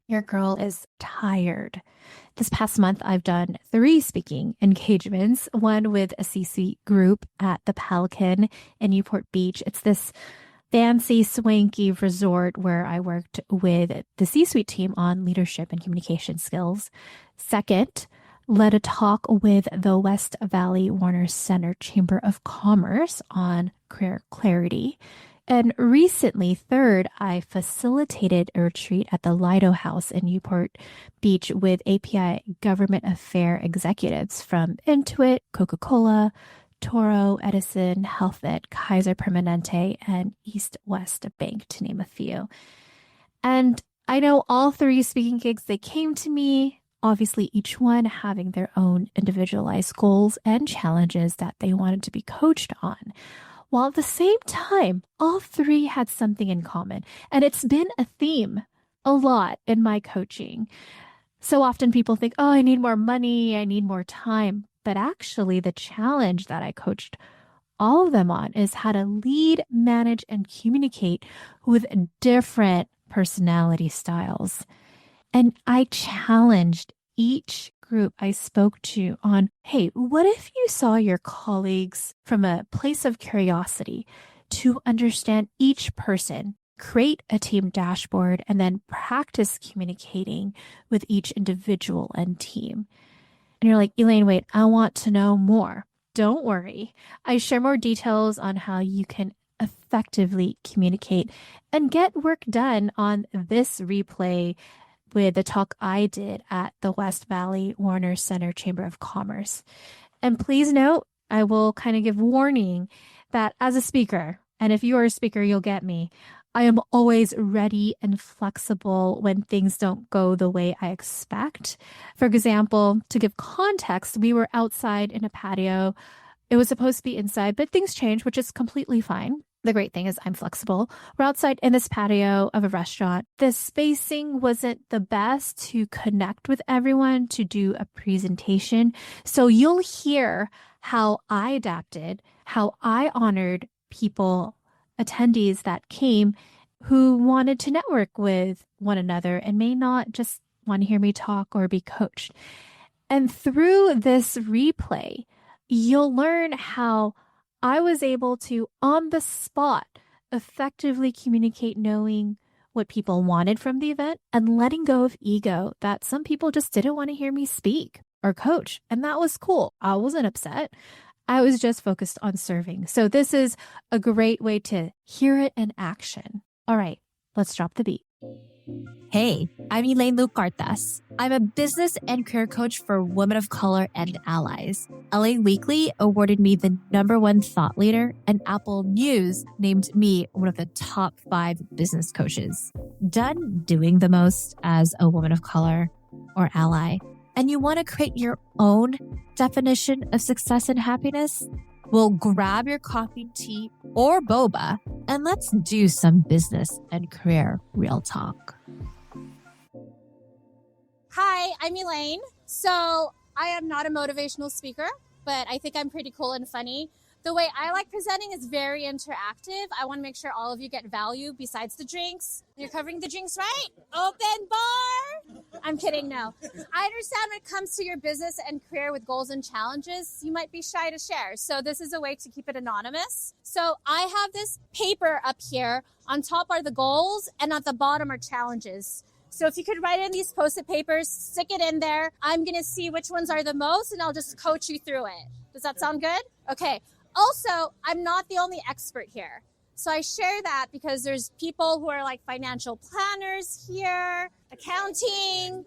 Your girl is tired. This past month, I've done 3 speaking engagements, one with a C-suite group at the Pelican in Newport Beach. It's this fancy, swanky resort where I worked with the C-suite team on leadership and communication skills. Second, led a talk with the West Valley Warner Center Chamber of Commerce on career clarity. And recently, third, I facilitated a retreat at the Lido House in Newport Beach with API government affair executives from Intuit, Coca-Cola, Turo, Edison, HealthNet, Kaiser Permanente, and East West Bank, to name a few. And I know all 3 speaking gigs, they came to me, obviously each one having their own individualized goals and challenges that they wanted to be coached on. While at the same time, all 3 had something in common. And it's been a theme a lot in my coaching. So often people think, oh, I need more money, I need more time. But actually, the challenge that I coached all of them on is how to lead, manage, and communicate with different personality styles. And I challenged each group I spoke to on, hey, what if you saw your colleagues from a place of curiosity to understand each person, create a team dashboard, and then practice communicating with each individual and team? And you're like, Elaine, wait, I want to know more. Don't worry. I share more details on how you can effectively communicate and get work done on this replay with the talk I did at the West Valley Warner Center Chamber of Commerce. And please note, I will kind of give warning that as a speaker, and if you are a speaker, you'll get me, I am always ready and flexible when things don't go the way I expect. For example, to give context, we were outside in a patio. It was supposed to be inside, but things changed, which is completely fine. The great thing is I'm flexible. We're outside in this patio of a restaurant. The spacing wasn't the best to connect with everyone to do a presentation. So you'll hear how I adapted, how I honored people, attendees that came who wanted to network with one another and may not just want to hear me talk or be coached. And through this replay, you'll learn how I was able to, on the spot, effectively communicate knowing what people wanted from the event and letting go of ego that some people just didn't want to hear me speak or coach. And that was cool. I wasn't upset. I was just focused on serving. So this is a great way to hear it in action. All right, let's drop the beat. Hey, I'm Elaine Lucartas. I'm a business and career coach for women of color and allies. LA Weekly awarded me the #1 thought leader, and Apple News named me one of the top 5 business coaches. Done doing the most as a woman of color or ally, and you want to create your own definition of success and happiness? Well, grab your coffee, tea, or boba, and let's do some business and career real talk. Hi, I'm Elaine. So I am not a motivational speaker, but I think I'm pretty cool and funny. The way I like presenting is very interactive. I want to make sure all of you get value besides the drinks. You're covering the drinks, right? Open bar. I'm kidding, no. I understand when it comes to your business and career with goals and challenges, you might be shy to share. So this is a way to keep it anonymous. So I have this paper up here. On top are the goals and at the bottom are challenges. So if you could write in these Post-it papers, stick it in there. I'm going to see which ones are the most and I'll just coach you through it. Does that sound good? Okay. Also, I'm not the only expert here. So I share that because there's people who are like financial planners here, accounting.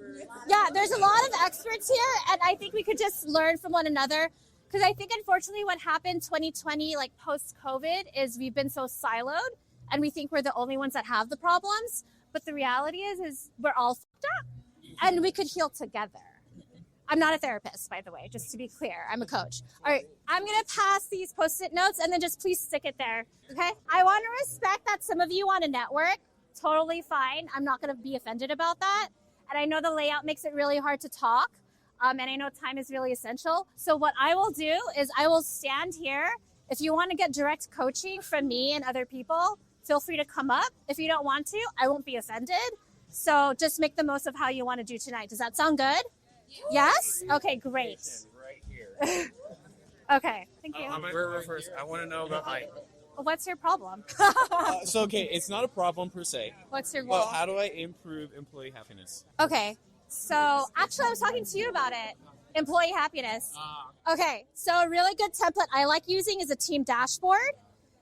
Yeah, there's a lot of experts here. And I think we could just learn from one another. Because I think, unfortunately, what happened 2020, like post-COVID, is we've been so siloed and we think we're the only ones that have the problems. But the reality is we're all fucked up and we could heal together. I'm not a therapist, by the way, just to be clear. I'm a coach. All right, I'm going to pass these Post-it notes and then just please stick it there, okay? I want to respect that some of you want to network. Totally fine. I'm not going to be offended about that. And I know the layout makes it really hard to talk. And I know time is really essential. So what I will do is I will stand here. If you want to get direct coaching from me and other people, feel free to come up. If you don't want to, I won't be offended. So just make the most of how you want to do tonight. Does that sound good? Yes? Okay, great. Right here. Okay, thank you. We're first. I want to know about height. What's your problem? So, okay, it's not a problem per se, What's your goal? but how do I improve employee happiness? Okay, so actually I was talking to you about it. Employee happiness. Okay, so a really good template I like using is a team dashboard.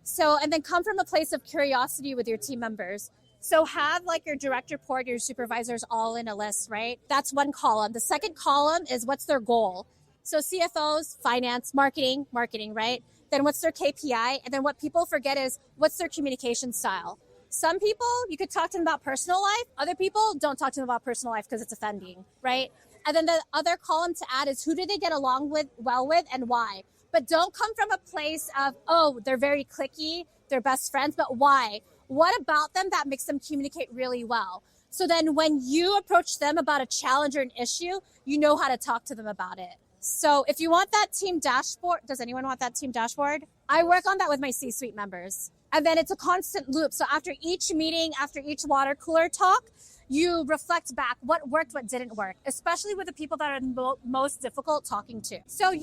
So, and then come from a place of curiosity with your team members. So have like your direct report, your supervisors all in a list, right? That's one column. The second column is what's their goal. So CFOs, finance, marketing, right? Then what's their KPI? And then what people forget is what's their communication style. Some people, you could talk to them about personal life. Other people, don't talk to them about personal life because it's offending, right? And then the other column to add is who do they get along with, well with, and why? But don't come from a place of, oh, they're very cliquey, they're best friends, but why? What about them that makes them communicate really well? So then when you approach them about a challenge or an issue, you know how to talk to them about it. So if you want that team dashboard, does anyone want that team dashboard? I work on that with my C-suite members. And then it's a constant loop. So after each meeting, after each water cooler talk, you reflect back what worked, what didn't work, especially with the people that are most difficult talking to. So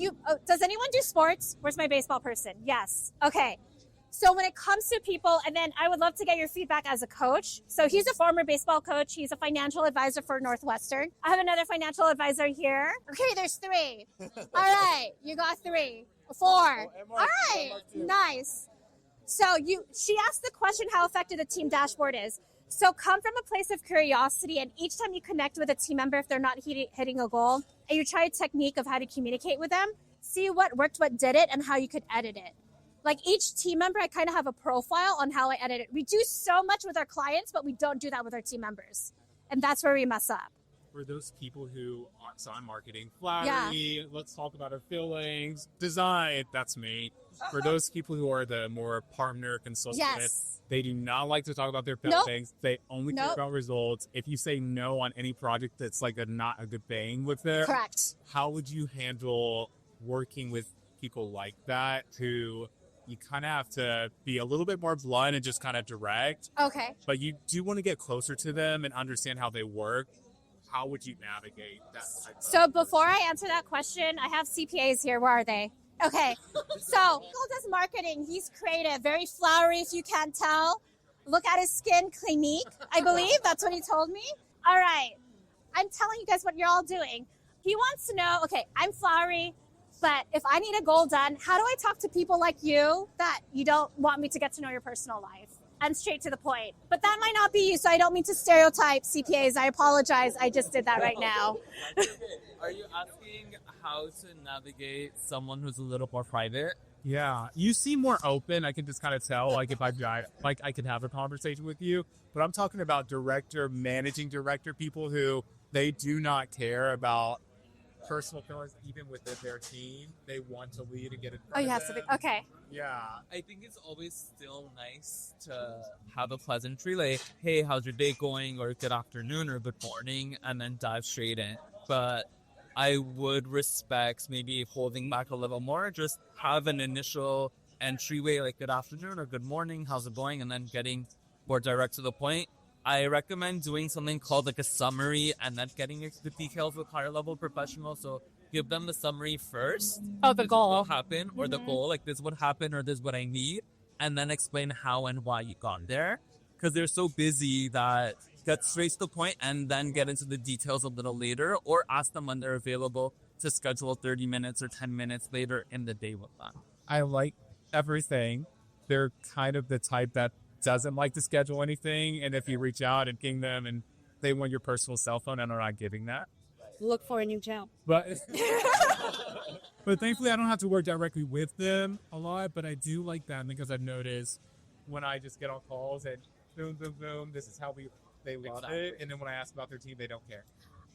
does anyone do sports? Where's my baseball person? Yes. Okay. So when it comes to people, and then I would love to get your feedback as a coach. So he's a former baseball coach. He's a financial advisor for Northwestern. I have another financial advisor here. Okay, there's 3. All right, you got 3. 4. All right, nice. So she asked the question how effective the team dashboard is. So come from a place of curiosity, and each time you connect with a team member, if they're not hitting a goal, and you try a technique of how to communicate with them, see what worked, what didn't, and how you could edit it. Like each team member, I kind of have a profile on how I edit it. We do so much with our clients, but we don't do that with our team members. And that's where we mess up. For those people who are marketing, flattery, let's talk about our feelings, design, that's me. For those people who are the more partner consultant, they do not like to talk about their things. They only care about results. If you say no on any project that's like not a good bang with it, correct. How would you handle working with people like that who you kind of have to be a little bit more blunt and just kind of direct? Okay. But you do want to get closer to them and understand how they work. How would you navigate that? So before I answer that question, I have CPAs here. Where are they? Okay. So Cole does marketing. He's creative, very flowery if you can't tell. Look at his skin, clinique, I believe. That's what he told me. All right. I'm telling you guys what you're all doing. He wants to know, okay, I'm flowery, but if I need a goal done, how do I talk to people like you that you don't want me to get to know your personal life? And straight to the point. But that might not be you, so I don't mean to stereotype CPAs. I apologize. I just did that right now. Are you asking how to navigate someone who's a little more private? Yeah, you seem more open. I can just kind of tell, like, if I could have a conversation with you. But I'm talking about managing director, people who they do not care about personal feelings, even within their team. They want to lead and get it. Oh, you have to be. Okay. Yeah. I think it's always still nice to have a pleasantry, like, hey, how's your day going? Or good afternoon or good morning, and then dive straight in. But I would respect maybe holding back a little more, just have an initial entryway, like good afternoon or good morning, how's it going? And then getting more direct to the point. I recommend doing something called like a summary and then getting into the details with higher level professionals. So give them the summary first. Oh, the goal. What will happen or the goal, like this would happen or this is what I need. And then explain how and why you got there. Because they're so busy that get straight to the point and then get into the details a little later, or ask them when they're available to schedule 30 minutes or 10 minutes later in the day with them. I like everything. They're kind of the type that doesn't like to schedule anything, and if you reach out and ping them and they want your personal cell phone and are not giving that, look for a new job. but thankfully I don't have to work directly with them a lot, but I do like that because I've noticed when I just get on calls and boom, boom, boom, this is how they love it, and then when I ask about their team, they don't care.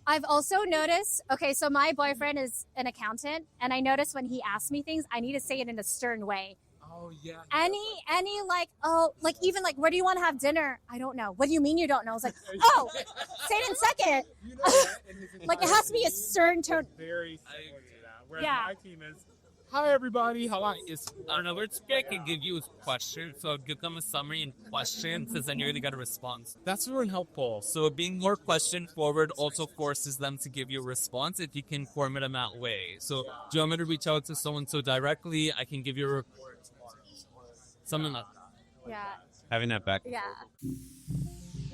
I've also noticed, okay, so my boyfriend is an accountant, and I notice when he asks me things, I need to say it in a stern way. Oh, yeah. Any like, oh, like even like, where do you want to have dinner? I don't know. What do you mean you don't know? I was like, oh, say it in second. You know, Like it has to be a certain tone. Very similar to that. Whereas Yeah. my team is, hi everybody, how are you? Another trick I can give you is questions. So give them a summary and questions, because then you really got a response. That's really helpful. So being more question forward also forces them to give you a response if you can form it in that way. So do you want me to reach out to someone so directly? I can give you a report. Something like that. Yeah. Having that back. Yeah.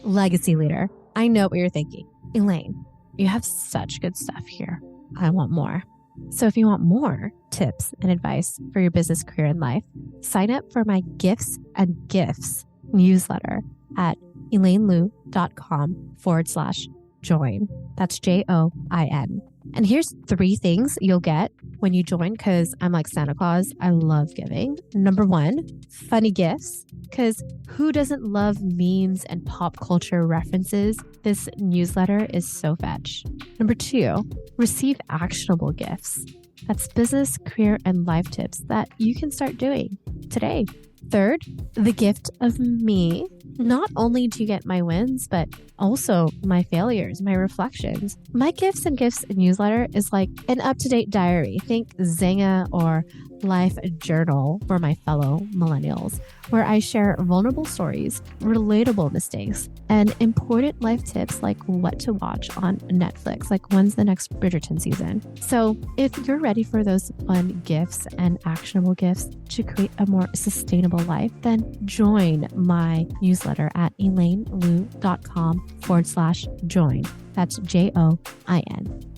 Legacy leader, I know what you're thinking. Elaine, you have such good stuff here. I want more. So if you want more tips and advice for your business, career, and life, sign up for my Gifts and Gifts newsletter at elainelu.com/join. That's JOIN. And here's 3 things you'll get when you join, because I'm like Santa Claus. I love giving. Number 1, funny gifts, because who doesn't love memes and pop culture references? This newsletter is so fetch. Number 2, receive actionable gifts. That's business, career, and life tips that you can start doing today. Third, the gift of me. Not only do you get my wins, but also my failures, my reflections. My Gifts and Gifts newsletter is like an up-to-date diary. Think Zanga or Life Journal for my fellow millennials, where I share vulnerable stories, relatable mistakes, and important life tips like what to watch on Netflix, like when's the next Bridgerton season. So if you're ready for those fun gifts and actionable gifts to create a more sustainable life, then join my newsletter at elainelu.com/join. That's JOIN.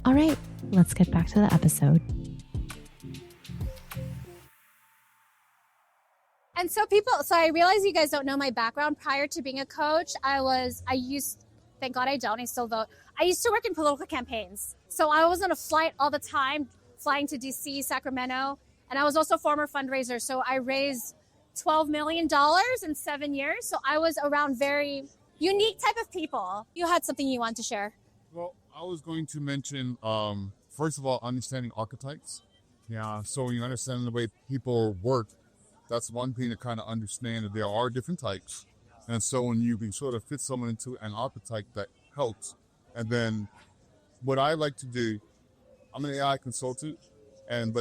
All right, let's get back to the episode. And so I realize you guys don't know my background. Prior to being a coach, thank God I don't, I still don't. I used to work in political campaigns. So I was on a flight all the time, flying to DC, Sacramento. And I was also a former fundraiser. So I raised $12 million in 7 years. So I was around very unique type of people. You had something you want to share. Well, I was going to mention, first of all, understanding archetypes. Yeah, so when you understand the way people work, that's one thing to kind of understand that there are different types. And so when you can sort of fit someone into an archetype, that helps. And then what I like to do, I'm an AI consultant,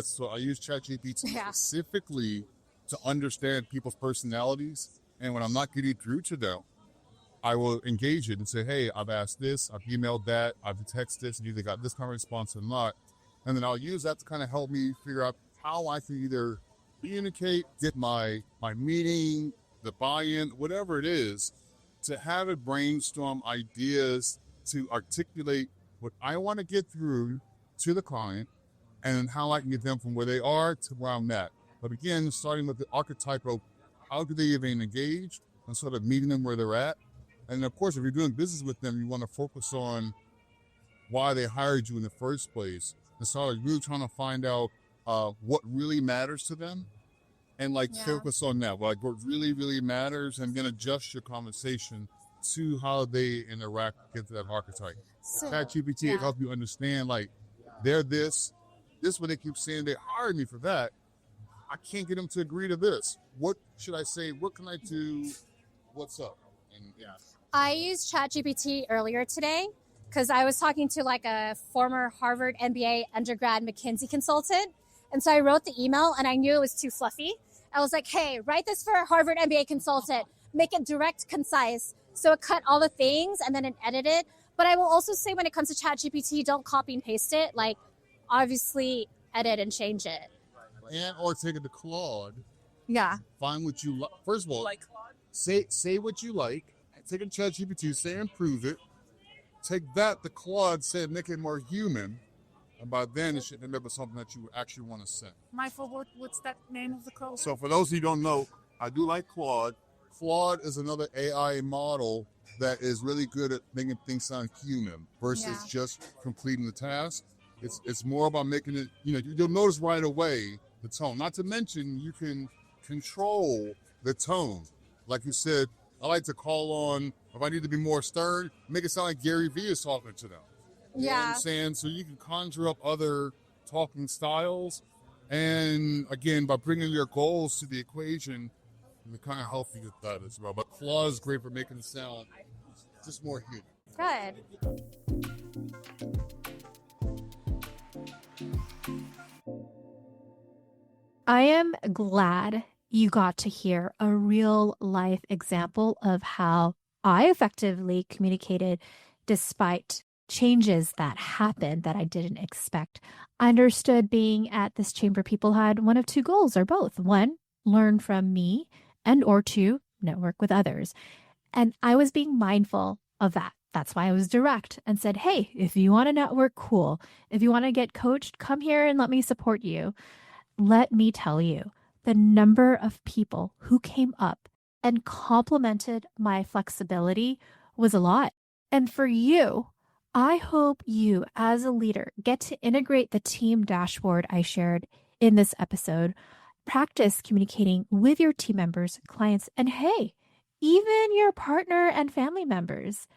so I use ChatGPT specifically to understand people's personalities. And when I'm not getting through to them, I will engage it and say, hey, I've asked this, I've emailed that, I've texted this, and either got this kind of response or not. And then I'll use that to kind of help me figure out how I can either communicate, get my meeting, the buy-in, whatever it is, to have it brainstorm ideas to articulate what I want to get through to the client and how I can get them from where they are to where I'm at. But again, starting with the archetype of how do they even engage and sort of meeting them where they're at. And of course, if you're doing business with them, you want to focus on why they hired you in the first place. And so I'm really trying to find out what really matters to them and focus on that. Like what really, really matters, and then adjust your conversation to how they interact against that archetype. So, ChatGPT it helps you understand they're this what they keep saying, they hired me for that. I can't get them to agree to this. What should I say? What can I do? What's up? And I used ChatGPT earlier today because I was talking to a former Harvard MBA undergrad McKinsey consultant. And so I wrote the email and I knew it was too fluffy. I was like, hey, write this for a Harvard MBA consultant. Make it direct, concise. So it cut all the things and then it edited it. But I will also say when it comes to ChatGPT, don't copy and paste it. Obviously edit and change it. And or take it to Claude. Yeah. Find what you like. First of all, say what you like. Take it to ChatGPT, say improve it. Take that to Claude, say make it more human. And by then, it should end up with something that you actually want to send. Michael, what's that name of the code? So for those who don't know, I do like Claude. Claude is another AI model that is really good at making things sound human versus just completing the task. It's more about making it, you'll notice right away the tone. Not to mention, you can control the tone. Like you said, I like to call on, if I need to be more stern, make it sound like Gary Vee is talking to them. You know what I'm saying? So you can conjure up other talking styles. And again, by bringing your goals to the equation, it kind of helps you with that as well. But Claude is great for making it sound just more human. Good. I am glad you got to hear a real life example of how I effectively communicated despite changes that happened that I didn't expect. I understood being at this chamber, people had one of two goals or both. One, learn from me, and or two, network with others. And I was being mindful of that. That's why I was direct and said, hey, if you want to network, cool. If you want to get coached, come here and let me support you. Let me tell you, the number of people who came up and complimented my flexibility was a lot. And for you, I hope you as a leader get to integrate the team dashboard I shared in this episode. Practice communicating with your team members, clients, and hey, even your partner and family members.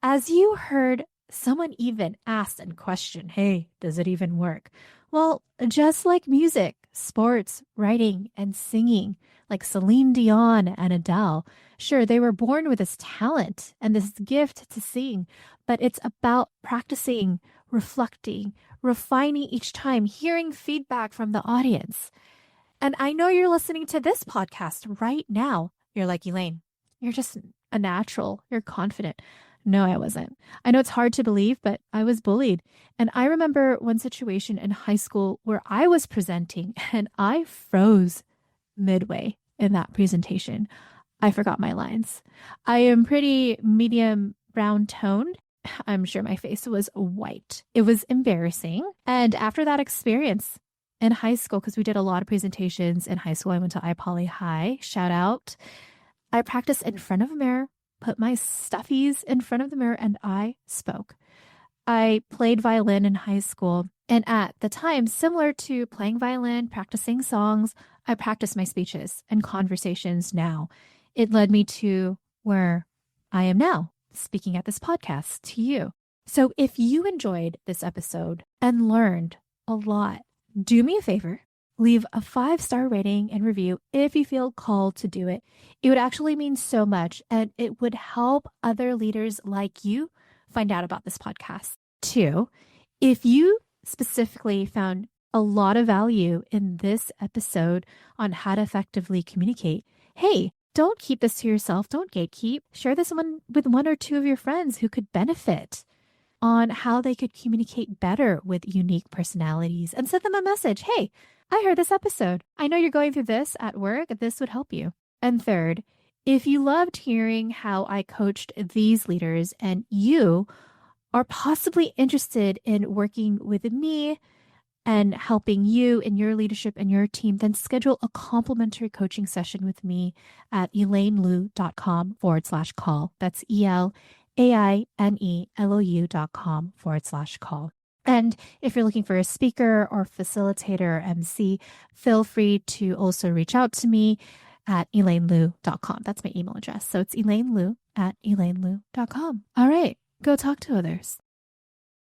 As you heard, someone even asked and questioned, hey, does it even work? Well, just like music, sports, writing, and singing, like Celine Dion and Adele, sure, they were born with this talent and this gift to sing, but it's about practicing, reflecting, refining each time, hearing feedback from the audience. And I know you're listening to this podcast right now. You're like, Elaine, you're just a natural. You're confident. No, I wasn't. I know it's hard to believe, but I was bullied. And I remember one situation in high school where I was presenting and I froze midway in that presentation. I forgot my lines. I am pretty medium brown toned. I'm sure my face was white. It was embarrassing. And after that experience in high school, because we did a lot of presentations in high school, I went to iPoly High, shout out. I practiced in front of a mirror, put my stuffies in front of the mirror, and I spoke. I played violin in high school. And at the time, similar to playing violin, practicing songs, I practiced my speeches and conversations now. It led me to where I am now, speaking at this podcast to you. So if you enjoyed this episode and learned a lot, do me a favor. Leave a 5-star rating and review if you feel called to do it. It would actually mean so much, and it would help other leaders like you find out about this podcast. 2, if you specifically found a lot of value in this episode on how to effectively communicate, hey, don't keep this to yourself. Don't gatekeep. Share this one with 1 or 2 of your friends who could benefit on how they could communicate better with unique personalities, and send them a message. Hey, I heard this episode. I know you're going through this at work. This would help you. And 3rd, if you loved hearing how I coached these leaders and you are possibly interested in working with me and helping you in your leadership and your team, then schedule a complimentary coaching session with me at elainelou.com/call. That's ELAINELOU.com/call. And if you're looking for a speaker or facilitator or MC, feel free to also reach out to me at elainelou.com. That's my email address. So it's elainelou@elainelou.com. All right, go talk to others.